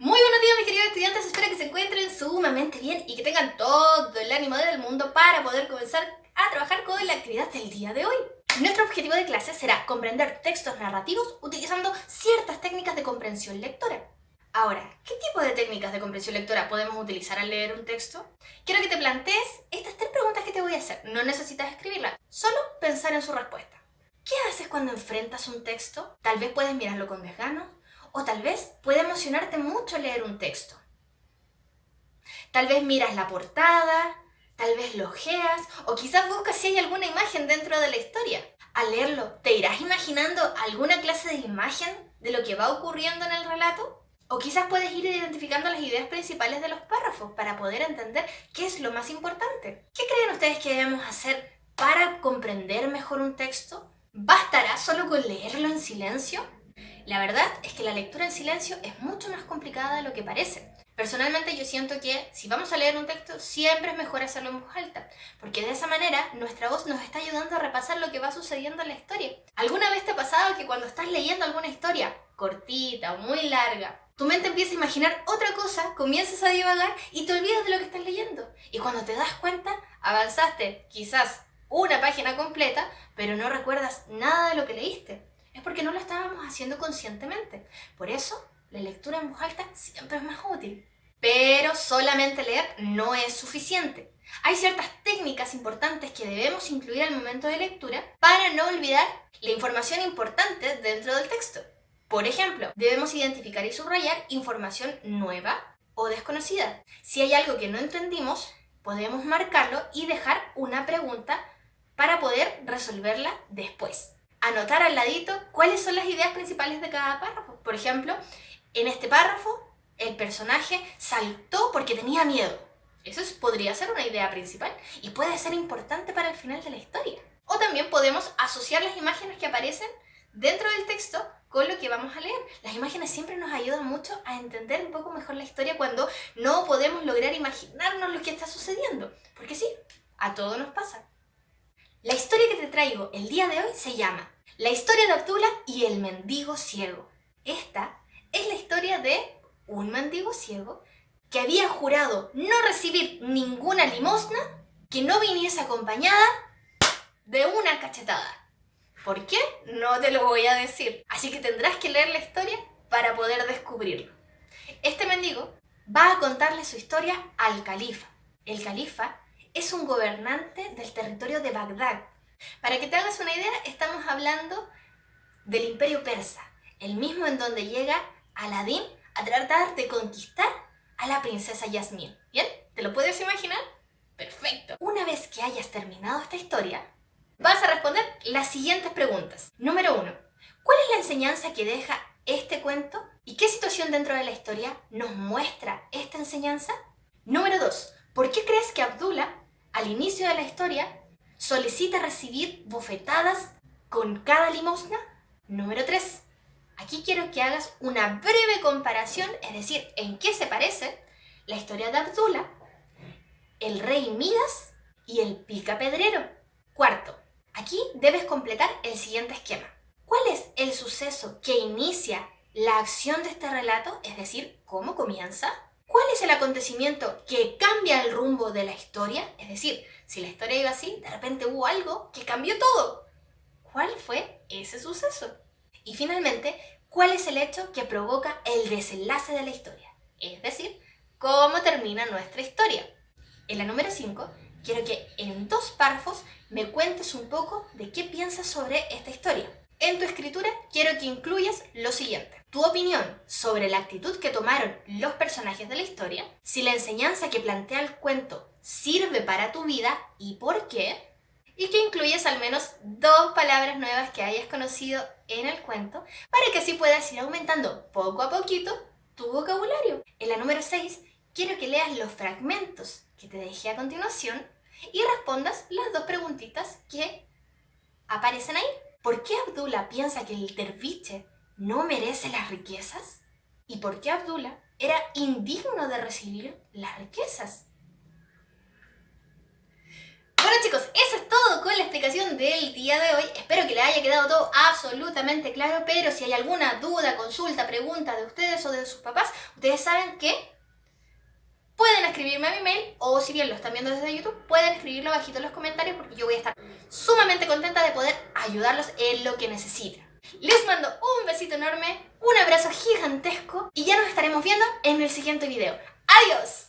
Muy buenos días mis queridos estudiantes, espero que se encuentren sumamente bien y que tengan todo el ánimo del mundo para poder comenzar a trabajar con la actividad del día de hoy. Nuestro objetivo de clase será comprender textos narrativos utilizando ciertas técnicas de comprensión lectora. Ahora, ¿qué tipo de técnicas de comprensión lectora podemos utilizar al leer un texto? Quiero que te plantees estas 3 preguntas que te voy a hacer. No necesitas escribirlas, solo pensar en su respuesta. ¿Qué haces cuando enfrentas un texto? Tal vez puedes mirarlo con desgano, o tal vez puede emocionarte mucho leer un texto. Tal vez miras la portada, tal vez lo ojeas, o quizás buscas si hay alguna imagen dentro de la historia. Al leerlo, ¿te irás imaginando alguna clase de imagen de lo que va ocurriendo en el relato? O quizás puedes ir identificando las ideas principales de los párrafos para poder entender qué es lo más importante. ¿Qué creen ustedes que debemos hacer para comprender mejor un texto? ¿Bastará solo con leerlo en silencio? La verdad es que la lectura en silencio es mucho más complicada de lo que parece. Personalmente yo siento que si vamos a leer un texto siempre es mejor hacerlo en voz alta, porque de esa manera nuestra voz nos está ayudando a repasar lo que va sucediendo en la historia. ¿Alguna vez te ha pasado que cuando estás leyendo alguna historia, cortita o muy larga, tu mente empieza a imaginar otra cosa, comienzas a divagar y te olvidas de lo que estás leyendo? Y cuando te das cuenta, avanzaste quizás una página completa, pero no recuerdas nada de lo que leíste. Es porque no lo estábamos haciendo conscientemente. Por eso, la lectura en voz alta siempre es más útil. Pero solamente leer no es suficiente. Hay ciertas técnicas importantes que debemos incluir al momento de lectura para no olvidar la información importante dentro del texto. Por ejemplo, debemos identificar y subrayar información nueva o desconocida. Si hay algo que no entendimos, podemos marcarlo y dejar una pregunta para poder resolverla después. Anotar al ladito cuáles son las ideas principales de cada párrafo. Por ejemplo, en este párrafo el personaje saltó porque tenía miedo. Eso podría ser una idea principal y puede ser importante para el final de la historia. O también podemos asociar las imágenes que aparecen dentro del texto con lo que vamos a leer. Las imágenes siempre nos ayudan mucho a entender un poco mejor la historia cuando no podemos lograr imaginarnos lo que está sucediendo. Porque sí, a todos nos pasa. La historia que te traigo el día de hoy se llama La historia de Abdullah y el mendigo ciego. Esta es la historia de un mendigo ciego que había jurado no recibir ninguna limosna que no viniese acompañada de una cachetada. ¿Por qué? No te lo voy a decir. Así que tendrás que leer la historia para poder descubrirlo. Este mendigo va a contarle su historia al califa. El califa es un gobernante del territorio de Bagdad. Para que te hagas una idea, estamos hablando del imperio persa, el mismo en donde llega Aladín a tratar de conquistar a la princesa Yasmín. ¿Bien? ¿Te lo puedes imaginar? Perfecto. Una vez que hayas terminado esta historia, vas a responder las siguientes preguntas. Número 1. ¿Cuál es la enseñanza que deja este cuento? ¿Y qué situación dentro de la historia nos muestra esta enseñanza? Número 2. ¿Por qué crees que Abdullah, al inicio de la historia, solicita recibir bofetadas con cada limosna? Número 3. Aquí quiero que hagas una breve comparación, es decir, en qué se parece la historia de Abdullah, el rey Midas y el picapedrero. Cuarto, aquí debes completar el siguiente esquema. ¿Cuál es el suceso que inicia la acción de este relato? Es decir, ¿cómo comienza? ¿Cuál es el acontecimiento que cambia el rumbo de la historia? Es decir, si la historia iba así, de repente hubo algo que cambió todo. ¿Cuál fue ese suceso? Y finalmente, ¿cuál es el hecho que provoca el desenlace de la historia? Es decir, ¿cómo termina nuestra historia? En la número 5, quiero que en 2 párrafos me cuentes un poco de qué piensas sobre esta historia. En tu escritura quiero que incluyas lo siguiente: tu opinión sobre la actitud que tomaron los personajes de la historia, si la enseñanza que plantea el cuento sirve para tu vida y por qué, y que incluyas al menos 2 palabras nuevas que hayas conocido en el cuento para que así puedas ir aumentando poco a poquito tu vocabulario. En la número 6, quiero que leas los fragmentos que te dejé a continuación y respondas las 2 preguntitas que aparecen ahí. ¿Por qué Abdullah piensa que el derviche no merece las riquezas? ¿Y por qué Abdullah era indigno de recibir las riquezas? Bueno chicos, eso es todo con la explicación del día de hoy. Espero que les haya quedado todo absolutamente claro, pero si hay alguna duda, consulta, pregunta de ustedes o de sus papás, ustedes saben que pueden escribirme a mi mail, o si bien lo están viendo desde YouTube, pueden escribirlo abajito en los comentarios porque yo voy a estar sumamente contenta de poder ayudarlos en lo que necesiten. Les mando un besito enorme, un abrazo gigantesco y ya nos estaremos viendo en el siguiente video. ¡Adiós!